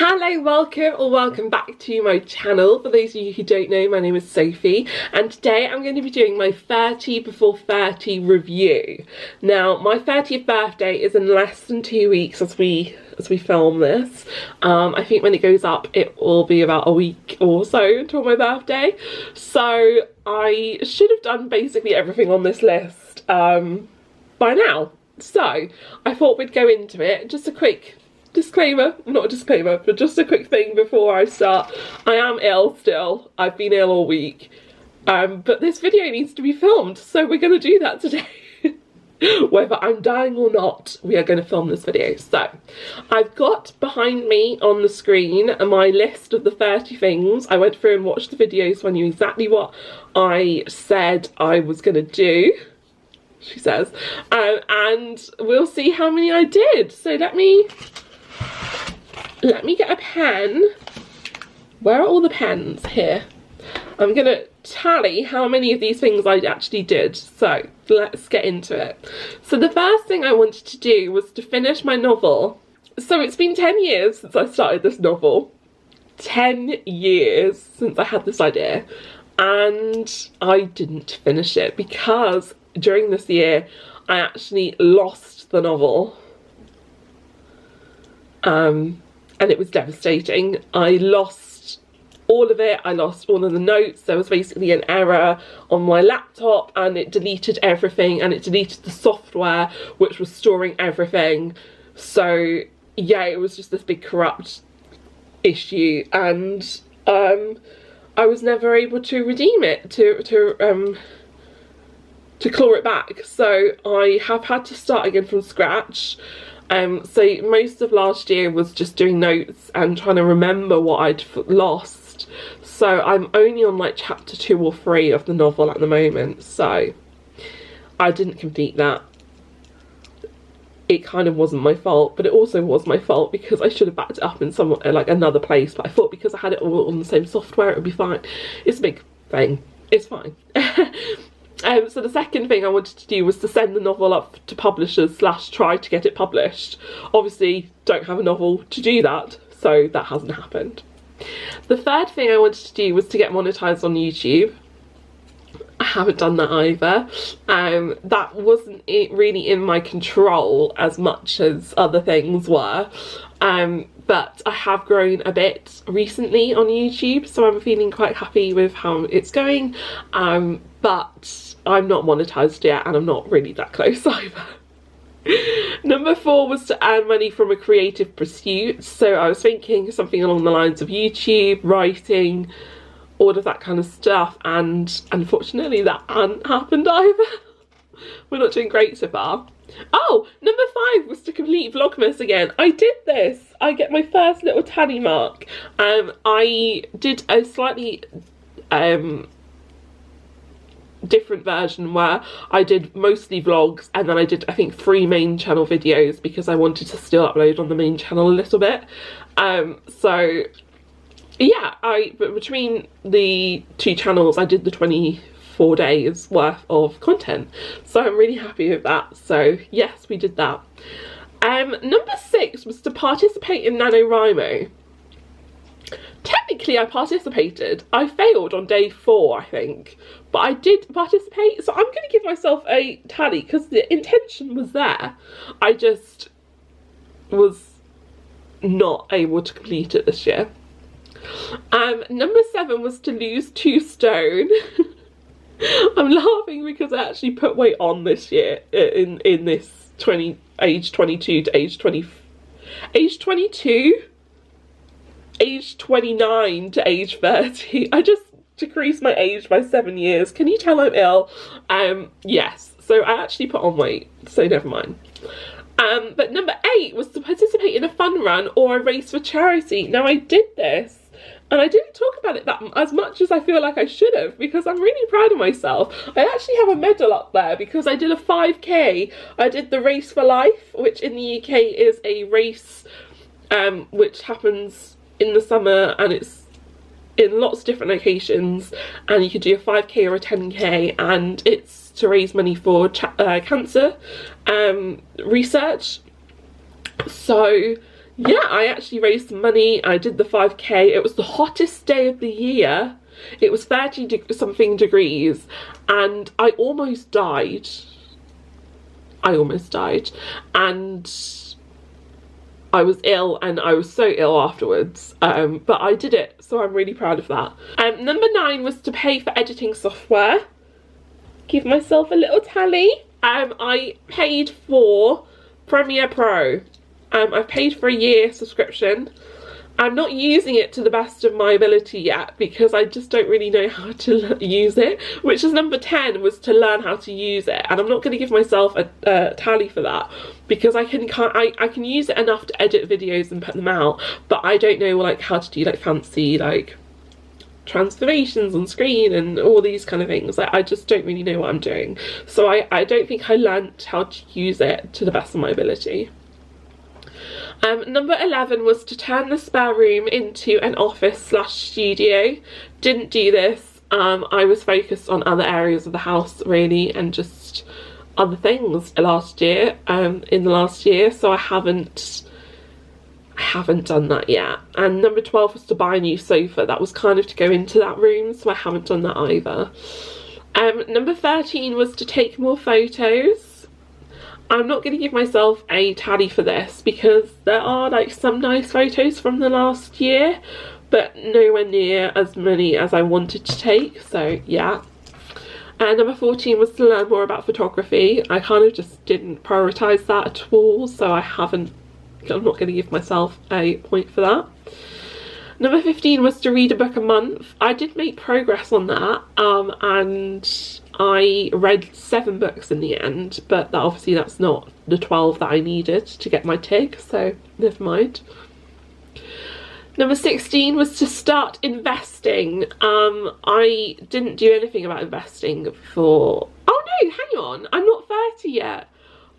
Hello, welcome back to my channel. For those of you who don't know, my name is Sophie and today I'm going to be doing my 30 before 30 review. Now my 30th birthday is in less than 2 weeks as we film this. I think when it goes up it will be about a week or so until my birthday, so I should have done basically everything on this list by now. So I thought we'd go into it. Just a quick disclaimer, not a disclaimer, but just a quick thing before I start. I am ill still. I've been ill all week. But this video needs to be filmed, so we're going to do that today. Whether I'm dying or not, we are going to film this video. So, I've got behind me on the screen my list of the 30 things. I went through and watched the videos so I knew exactly what I said I was going to do, she says. And we'll see how many I did. So let me get a pen. Where are all the pens? Here. I'm going to tally how many of these things I actually did. So let's get into it. So the first thing I wanted to do was to finish my novel. So it's been 10 years since I started this novel. 10 years since I had this idea. And I didn't finish it because during this year I actually lost the novel. And it was devastating. I lost all of it. I lost all of the notes. There was basically an error on my laptop and it deleted everything, and it deleted the software which was storing everything. So yeah, it was just this big corrupt issue, and I was never able to redeem it, to claw it back. So I have had to start again from scratch. So most of last year was just doing notes and trying to remember what I'd lost. So I'm only on like chapter 2 or 3 of the novel at the moment, so I didn't complete that. It kind of wasn't my fault, but it also was my fault because I should have backed it up in some like another place, but I thought because I had it all on the same software it would be fine. It's a big thing. It's fine. So the second thing I wanted to do was to send the novel up to publishers / try to get it published. Obviously don't have a novel to do that, so that hasn't happened. The third thing I wanted to do was to get monetized on YouTube. I haven't done that either. That wasn't really in my control as much as other things were. But I have grown a bit recently on YouTube, so I'm feeling quite happy with how it's going. But I'm not monetized yet, and I'm not really that close either. Number 4 was to earn money from a creative pursuit. So I was thinking something along the lines of YouTube, writing, all of that kind of stuff, and unfortunately that hasn't happened either. We're not doing great so far. Oh, number 5 was to complete Vlogmas again. I did this. I get my first little tally mark. I did a slightly different version where I did mostly vlogs, and then I did I think 3 main channel videos because I wanted to still upload on the main channel a little bit. So yeah, but between the 2 channels I did the 24 days worth of content, so I'm really happy with that. So yes, we did that. Number 6 was to participate in NaNoWriMo. Technically I participated. I failed on day 4 I think, but I did participate, so I'm going to give myself a tally because the intention was there. I just was not able to complete it this year. Number 7 was to lose 2 stone. I'm laughing because I actually put weight on this year in this age 22 to age 20, age 22, age 29 to age 30. I just decreased my age by 7 years. Can you tell I'm ill? Yes, so I actually put on weight, so never mind. But number 8 was to participate in a fun run or a race for charity. Now I did this, and I didn't talk about it that as much as I feel like I should have, because I'm really proud of myself. I actually have a medal up there because I did a 5k. I did the Race for Life, which in the UK is a race which happens in the summer, and it's in lots of different locations, and you could do a 5k or a 10k, and it's to raise money for cancer research. So yeah, I actually raised some money. I did the 5k. It was the hottest day of the year. It was 30 something degrees and I almost died. And I was ill, and I was so ill afterwards, but I did it, so I'm really proud of that. Number 9 was to pay for editing software. Give myself a little tally. I paid for Premiere Pro. I've paid for a year subscription. I'm not using it to the best of my ability yet because I just don't really know how to use it, which is number 10, was to learn how to use it. And I'm not going to give myself a tally for that because I can use it enough to edit videos and put them out, but I don't know like how to do like fancy like transformations on screen and all these kind of things. Like, I just don't really know what I'm doing, so I don't think I learned how to use it to the best of my ability. Number 11 was to turn the spare room into an office/studio. Didn't do this. I was focused on other areas of the house really, and just other things in the last year, so I haven't done that yet. And number 12 was to buy a new sofa. That was kind of to go into that room, so I haven't done that either. Number 13 was to take more photos. I'm not going to give myself a tally for this because there are like some nice photos from the last year, but nowhere near as many as I wanted to take, so yeah. And number 14 was to learn more about photography. I kind of just didn't prioritise that at all, so I'm not going to give myself a point for that. Number 15 was to read a book a month. I did make progress on that, and I read 7 books in the end, but obviously that's not the 12 that I needed to get my tick, so never mind. Number 16 was to start investing. I didn't do anything about investing for... Oh no, hang on, I'm not 30 yet.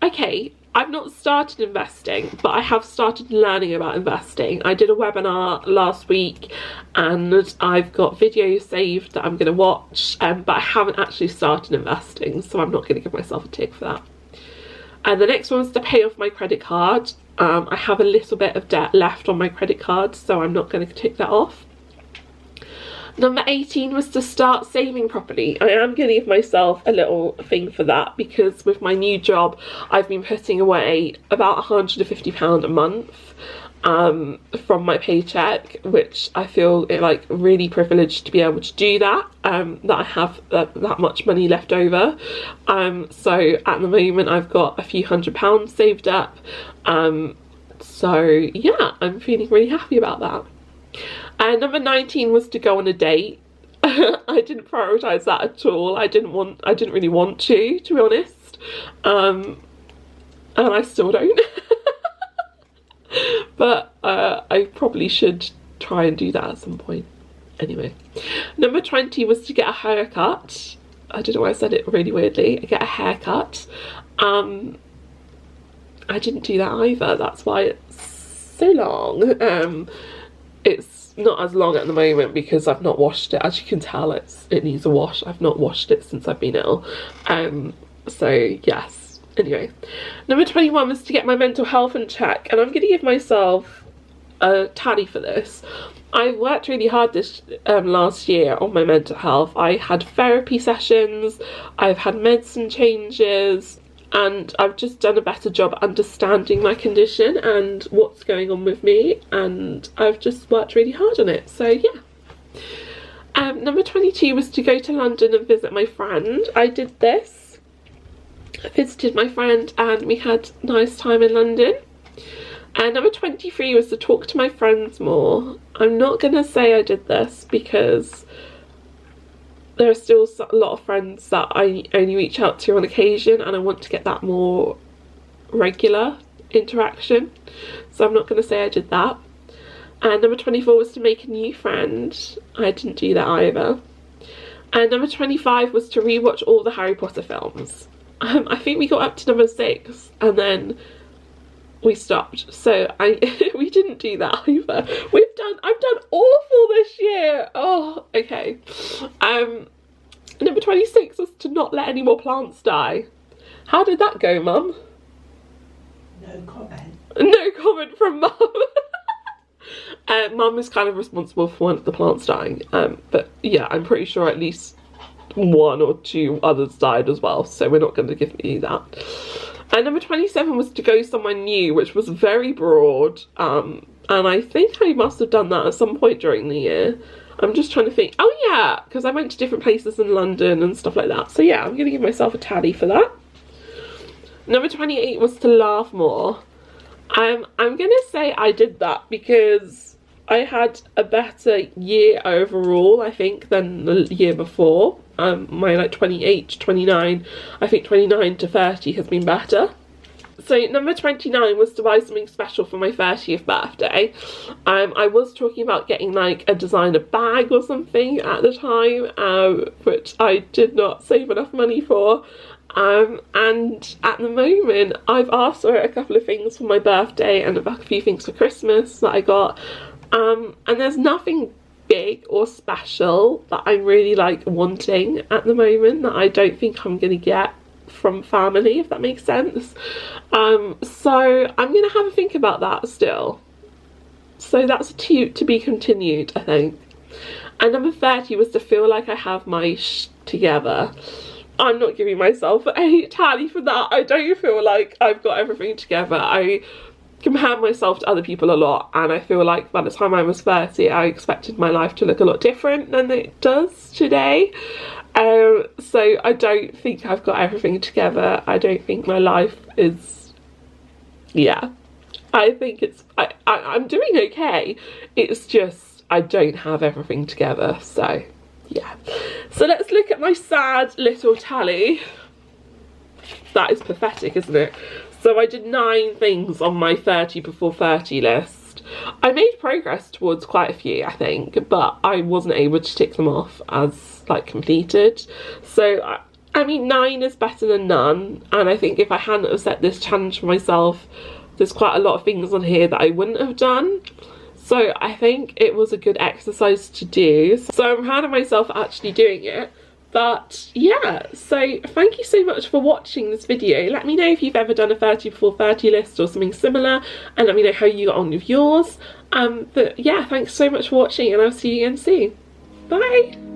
Okay, I've not started investing, but I have started learning about investing. I did a webinar last week and I've got videos saved that I'm going to watch, but I haven't actually started investing, so I'm not going to give myself a tick for that. And the next one was to pay off my credit card. I have a little bit of debt left on my credit card, so I'm not going to tick that off. Number 18 was to start saving properly. I am going to give myself a little thing for that because with my new job I've been putting away about £150 a month from my paycheck, which I feel like really privileged to be able to do that, that I have that much money left over. So at the moment I've got a few £100s saved up, so yeah, I'm feeling really happy about that. And number 19 was to go on a date. I didn't prioritise that at all. I didn't really want to be honest. And I still don't. But I probably should try and do that at some point. Anyway. Number 20 was to get a haircut. I don't know why I said it really weirdly. Get a haircut. I didn't do that either. That's why it's so long. It's not as long at the moment because I've not washed it. As you can tell, it needs a wash. I've not washed it since I've been ill. So yes. Anyway, number 21 was to get my mental health in check, and I'm going to give myself a tally for this. I worked really hard this last year on my mental health. I had therapy sessions, I've had medicine changes, and I've just done a better job understanding my condition and what's going on with me, and I've just worked really hard on it, so yeah. Number 22 was to go to London and visit my friend. I did this. I visited my friend and we had a nice time in London. And number 23 was to talk to my friends more. I'm not going to say I did this because there are still a lot of friends that I only reach out to on occasion, and I want to get that more regular interaction, so I'm not going to say I did that. And number 24 was to make a new friend. I didn't do that either. And number 25 was to rewatch all the Harry Potter films. I think we got up to number 6 and then we stopped, so we didn't do that either. I've done awful this year. Oh, okay. Number 26 was to not let any more plants die. How did that go, Mum? No comment. No comment from Mum. Mum is kind of responsible for one of the plants dying, but yeah, I'm pretty sure at least 1 or 2 others died as well, so we're not going to give you that. And number 27 was to go somewhere new, which was very broad, and I think I must have done that at some point during the year. I'm just trying to think. Oh yeah, because I went to different places in London and stuff like that. So yeah, I'm going to give myself a tally for that. Number 28 was to laugh more. I'm going to say I did that because I had a better year overall, I think, than the year before. My like 28 to 29, I think 29 to 30 has been better. So number 29 was to buy something special for my 30th birthday. I was talking about getting like a designer bag or something at the time, which I did not save enough money for. And at the moment I've asked for a couple of things for my birthday and a few things for Christmas that I got, and there's nothing big or special that I'm really like wanting at the moment that I don't think I'm gonna get from family, if that makes sense. So I'm gonna have a think about that still. So that's to be continued, I think. And number 30 was to feel like I have my together. I'm not giving myself a tally for that. I don't feel like I've got everything together. I compare myself to other people a lot, and I feel like by the time I was 30 I expected my life to look a lot different than it does today. So I don't think I've got everything together. I don't think my life is, yeah, I think it's, I'm doing okay. It's just I don't have everything together, so yeah. So let's look at my sad little tally. That is pathetic, isn't it? So I did 9 things on my 30 before 30 list. I made progress towards quite a few, I think, but I wasn't able to tick them off as like completed. So I mean, 9 is better than none, and I think if I hadn't have set this challenge for myself, there's quite a lot of things on here that I wouldn't have done. So I think it was a good exercise to do. So I'm proud of myself for actually doing it. But yeah, so thank you so much for watching this video. Let me know if you've ever done a 30 before 30 list or something similar, and let me know how you got on with yours. But yeah, thanks so much for watching, and I'll see you again soon. Bye!